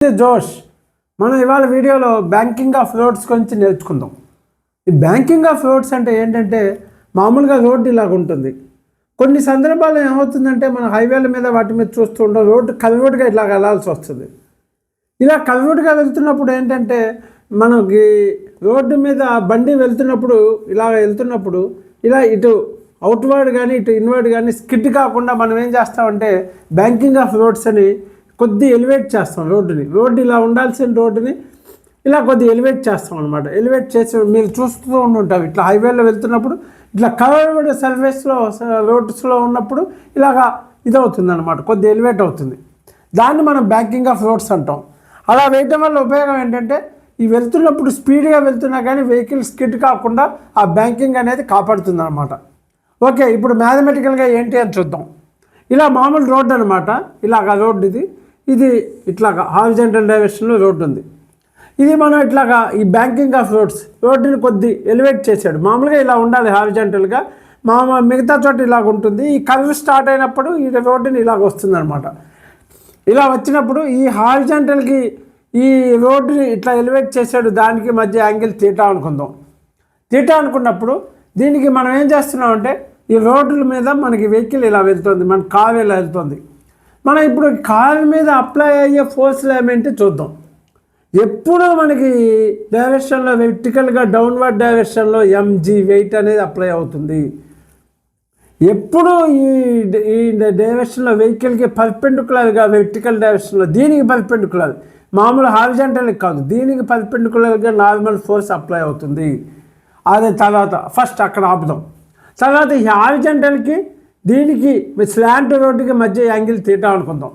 జోష్ మనం ఇవాళ వీడియోలో బ్యాంకింగ్ ఆఫ్ రోడ్స్ గురించి నేర్చుకుందాం. ఈ బ్యాంకింగ్ ఆఫ్ రోడ్స్ అంటే ఏంటంటే మామూలుగా రోడ్డు ఇలాగ ఉంటుంది. కొన్ని సందర్భాల్లో ఏమవుతుందంటే మన హైవేల మీద వాటి మీద చూస్తూ ఉంటాం, రోడ్డు కల్వర్డ్గా ఇట్లా వెళ్ళాల్సి వస్తుంది. ఇలా కల్వర్డ్గా వెళ్తున్నప్పుడు ఏంటంటే మనకి రోడ్డు మీద బండి వెళ్తున్నప్పుడు ఇలా ఇటు అవుట్వర్డ్ కానీ ఇటు ఇన్వర్డ్ కానీ స్కిడ్ కాకుండా మనం ఏం చేస్తామంటే బ్యాంకింగ్ ఆఫ్ రోడ్స్ అని కొద్ది ఎలివేట్ చేస్తాం. రోడ్డు ఇలా ఉండాల్సిన రోడ్డుని ఇలా కొద్ది ఎలివేట్ చేస్తాం అనమాట. ఎలివేట్ చేసి మీరు చూస్తూ ఉంటుంటారు, ఇట్లా హైవేలో వెళ్తున్నప్పుడు ఇట్లా కవర్డ్ సర్ఫేస్లో రోడ్స్లో ఉన్నప్పుడు ఇలాగా ఇదవుతుంది అనమాట, కొద్ది ఎలివేట్ అవుతుంది. దాన్ని మనం బ్యాంకింగ్ ఆఫ్ రోడ్స్ అంటాం. అలా వేయటం వల్ల ఉపయోగం ఏంటంటే ఈ వెళ్తున్నప్పుడు స్పీడ్గా వెళ్తున్నా కానీ వెహికల్ స్కిడ్ కాకుండా ఆ బ్యాంకింగ్ అనేది కాపాడుతుంది అనమాట. ఓకే, ఇప్పుడు మ్యాథమెటికల్గా ఏంటి అని చూద్దాం. ఇలా మామూలు రోడ్డు అనమాట, ఇలాగా రోడ్డు ఇది ఇట్లాగా హారిజాంటల్ డైరెక్షన్లో రోడ్డు ఉంది. ఇది మనం ఇట్లాగా ఈ బ్యాంకింగ్ ఆఫ్ రోడ్డుని కొద్ది ఎలివేట్ చేశాడు. మామూలుగా ఇలా ఉండాలి హారిజాంటల్గా, మిగతా చోట ఇలాగ ఉంటుంది. ఈ కర్వ్ స్టార్ట్ అయినప్పుడు ఈ రోడ్డుని ఇలాగ వస్తుంది అనమాట. ఇలా వచ్చినప్పుడు ఈ హారిజాంటల్కి ఈ రోడ్డుని ఇట్లా ఎలివేట్ చేశాడు, దానికి మధ్య యాంగిల్ తీటా అనుకుందాం. తీటా అనుకున్నప్పుడు దీనికి మనం ఏం చేస్తున్నామంటే ఈ రోడ్ల మీద మనకి వెహికల్ ఇలా వెళ్తుంది, మన కారు ఇలా వెళ్తుంది. మనం ఇప్పుడు కారు మీద అప్లై అయ్యే ఫోర్స్లు ఏమేంటి చూద్దాం. ఎప్పుడు మనకి డైరెక్షన్లో వెర్టికల్గా డౌన్వర్డ్ డైరెక్షన్లో ఎంజీ వెయిట్ అనేది అప్లై అవుతుంది. ఎప్పుడు ఈ డైరెక్షన్లో వెహికల్కి పర్పెండికులర్గా వెర్టికల్ డైరెక్షన్లో దీనికి పర్పెండికులర్, మామూలు హారిజాంటల్కి కాదు, దీనికి పర్పెండికులర్గా నార్మల్ ఫోర్స్ అప్లై అవుతుంది. అదే తర్వాత ఫస్ట్ అక్కడ ఆపుదాం. తర్వాత ఈ హారిజాంటల్కి దీనికి స్లాంట్ రోడ్డుకి మధ్య యాంగిల్ తీటా అనుకుందాం.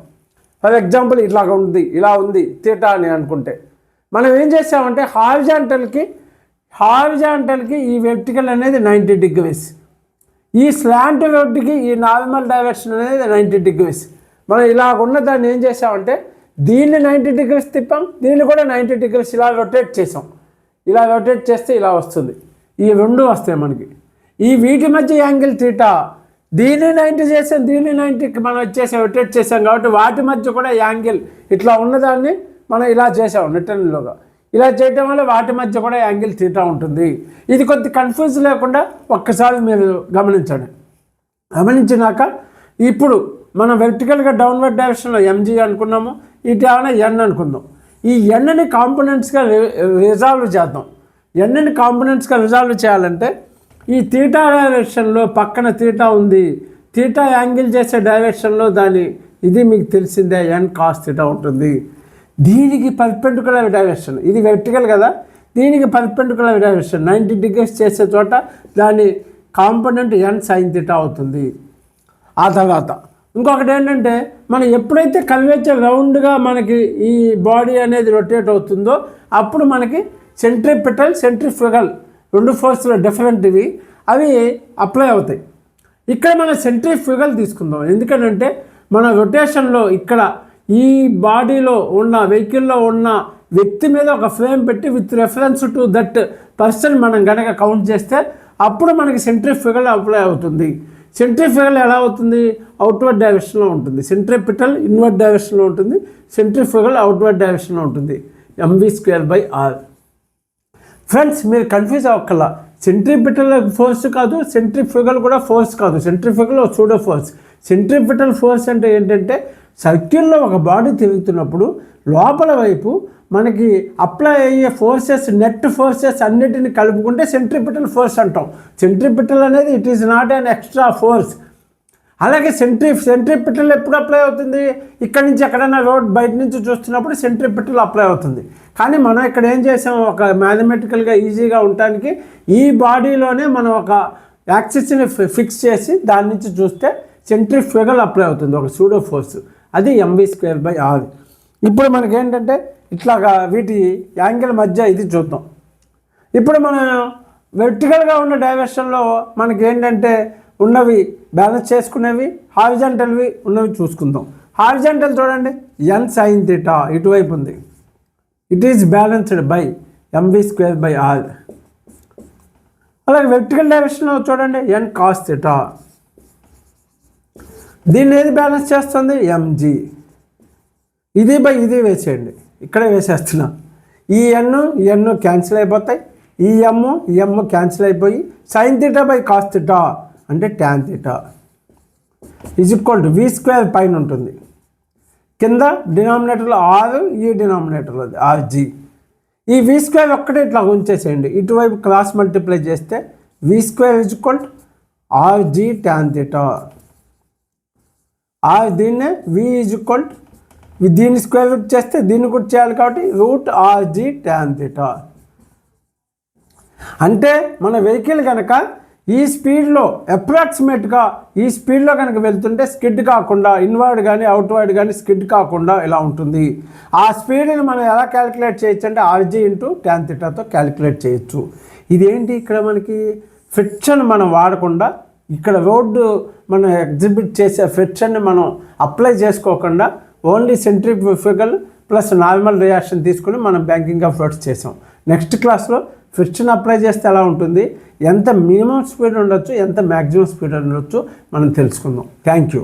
ఫర్ ఎగ్జాంపుల్ ఇలా ఉంది తీటా అని అనుకుంటే మనం ఏం చేసామంటే హారిజాంటల్కి ఈ వెర్టికల్ అనేది 90 degrees, ఈ స్లాంట్ రోడ్డుకి ఈ నార్మల్ డైరెక్షన్ అనేది 90 degrees. మనం ఇలాగున్న దాన్ని ఏం చేసామంటే దీన్ని 90 degrees తిప్పాం, దీన్ని కూడా 90 degrees ఇలా రొటేట్ చేసాం. ఇలా రొటేట్ చేస్తే ఇలా వస్తుంది, ఈ రెండు వస్తాయి మనకి. ఈ వీటి మధ్య యాంగిల్ తీటా, దీన్ని 90 చేసాం, దీన్ని 90కి మనం రొటేట్ చేసాం కాబట్టి వాటి మధ్య కూడా యాంగిల్ ఇట్లా ఉన్నదాన్ని మనం ఇలా చేసాం రిటర్న్లోగా. ఇలా చేయటం వల్ల వాటి మధ్య కూడా యాంగిల్ తీటా ఉంటుంది. ఇది కొద్ది కన్ఫ్యూజ్ లేకుండా ఒక్కసారి మీరు గమనించినాక ఇప్పుడు మనం వెర్టికల్గా డౌన్వర్డ్ డైరెక్షన్లో ఎంజీ అనుకున్నాము, ఇటు ఏమైనా ఎన్ అనుకుందాం. ఈ ఎన్ని కాంపోనెంట్స్గా రిజాల్వ్ చేద్దాం. ఎన్ని కాంపోనెంట్స్గా రిజాల్వ్ చేయాలంటే ఈ తీటా డైరెక్షన్లో పక్కన తీటా ఉంది, తీటా యాంగిల్ చేసే డైరెక్షన్లో ఇది మీకు తెలిసిందే ఎన్ కాస్ తీటా ఉంటుంది. దీనికి పర్పెండికులర్ డైరెక్షన్, ఇది వెర్టికల్ కదా, దీనికి పర్పెండికులర్ డైరెక్షన్ 90 degrees చేసే చోట దాని కాంపోనెంట్ ఎన్ సైన్ తీటా అవుతుంది. ఆ తర్వాత ఇంకొకటి ఏంటంటే మనం ఎప్పుడైతే కర్వేచర్ రౌండ్గా మనకి ఈ బాడీ అనేది రొటేట్ అవుతుందో అప్పుడు మనకి సెంట్రిఫ్యూగల్ రెండు ఫోర్స్లు డిఫరెంట్ అవి అప్లై అవుతాయి. ఇక్కడ మనం సెంట్రిఫ్యూగల్ తీసుకుందాం. ఎందుకంటే మన రొటేషన్లో ఇక్కడ ఈ బాడీలో ఉన్న వెహికల్లో ఉన్న వ్యక్తి మీద ఒక ఫ్రేమ్ పెట్టి with reference to that person మనం కనుక కౌంట్ చేస్తే అప్పుడు మనకి సెంట్రిఫ్యూగల్ అప్లై అవుతుంది. సెంట్రిఫ్యూగల్ ఎలా అవుతుంది? అవుట్వర్డ్ డైరెక్షన్లో ఉంటుంది. సెంట్రిపిటల్ ఇన్వర్డ్ డైరెక్షన్లో ఉంటుంది, సెంట్రిఫ్యూగల్ అవుట్వర్డ్ డైరెక్షన్లో ఉంటుంది. mv²/r. ఫ్రెండ్స్, మీరు కన్ఫ్యూజ్ అవ్వక్కర్లా. సెంట్రిపిటల్ ఫోర్స్ కాదు, సెంట్రిఫ్యూగల్ కూడా ఫోర్స్ కాదు. Centrifugal pseudo force. Centripetal force అంటే ఏంటంటే సర్కిల్లో ఒక బాడీ తిరుగుతున్నప్పుడు లోపల వైపు మనకి అప్లై అయ్యే ఫోర్సెస్, నెట్ ఫోర్సెస్ అన్నిటిని కలుపుకుంటే సెంట్రిపిటల్ ఫోర్స్ అంటాం. సెంట్రిపిటల్ అనేది it is not an extra force. అలాగే సెంట్రిపిటల్ ఎప్పుడు అప్లై అవుతుంది? ఇక్కడి నుంచి ఎక్కడైనా రోడ్ బయట నుంచి చూస్తున్నప్పుడు సెంట్రిపిటల్ అప్లై అవుతుంది. కానీ మనం ఇక్కడ ఏం చేసాం, ఒక మ్యాథమెటికల్గా ఈజీగా ఉండటానికి ఈ బాడీలోనే మనం ఒక యాక్సిస్ని ఫిక్స్ చేసి దాని నుంచి చూస్తే సెంట్రిఫ్యూగల్ అప్లై అవుతుంది, ఒక సూడో ఫోర్స్. అది mv²/r. ఇప్పుడు మనకేంటంటే ఇట్లాగా వీటి యాంగిల్ మధ్య ఇది చూద్దాం. ఇప్పుడు మనం వెర్టికల్గా ఉన్న డైరెక్షన్లో మనకి ఏంటంటే ఉన్నవి బ్యాలెన్స్ చేసుకునేవి, హారిజాంటల్వి ఉన్నవి చూసుకుందాం. హారిజాంటల్ చూడండి, ఎన్ సైన్ తీటా ఇటువైపు ఉంది. It is balanced by mv²/r. అలాగే వెర్టికల్ డైరెక్షన్లో చూడండి, ఎన్ కాస్ తీటా. దీన్ని ఏది బ్యాలెన్స్ చేస్తుంది? ఎంజీ. ఇది బై ఇది వేసేయండి, ఇక్కడే వేసేస్తున్నా. ఈ ఎన్ క్యాన్సిల్ అయిపోతాయి, ఈ ఎమ్ క్యాన్సిల్ అయిపోయి sine theta by cos theta అంటే tan theta is equal to V square పైన ఉంటుంది, కింద డినామినేటర్లో ఆర్, ఈ డినామినేటర్లో ఆర్జీ. ఈ వి స్క్వేర్ ఒక్కటే ఇట్లా ఉంచేసేయండి, ఇటువైపు క్రాస్ మల్టిప్లై చేస్తే V square is equal to RG tan theta. Or దీన్నే వి ఈజ్ ఈక్వల్ టు దీన్ని స్క్వేర్ రూట్ చేస్తే దీన్ని కూడా చేయాలి కాబట్టి రూట్ ఆర్జీ ట్యాన్ థీటా. అంటే మన వెహికల్ కనుక ఈ స్పీడ్లో అప్రాక్సిమేట్గా ఈ స్పీడ్లో కనుక వెళ్తుంటే స్కిడ్ కాకుండా ఇన్వర్డ్ కానీ అవుట్వర్డ్ కానీ స్కిడ్ కాకుండా ఇలా ఉంటుంది. ఆ స్పీడ్ని మనం ఎలా క్యాలిక్యులేట్ చేయొచ్చు అంటే ఆర్జీ ఇంటూ ట్యాన్ థీటాతో క్యాలిక్యులేట్ చేయొచ్చు. ఇదేంటి ఇక్కడ మనకి ఫ్రిక్షన్ మనం వాడకుండా, ఇక్కడ రోడ్డు మనం ఎగ్జిబిట్ చేసే ఫ్రిక్షన్ని మనం అప్లై చేసుకోకుండా only centrifugal plus normal reaction తీసుకుని మనం బ్యాంకింగ్ ఆఫ్ ఫ్లూయిడ్స్ చేసాం. నెక్స్ట్ క్లాస్లో ఫ్రిక్షన్ అప్లై చేస్తే ఎలా ఉంటుంది, ఎంత మినిమం స్పీడ్ ఉండొచ్చు, ఎంత మ్యాక్సిమం స్పీడ్ ఉండొచ్చు మనం తెలుసుకుందాం. Thank you.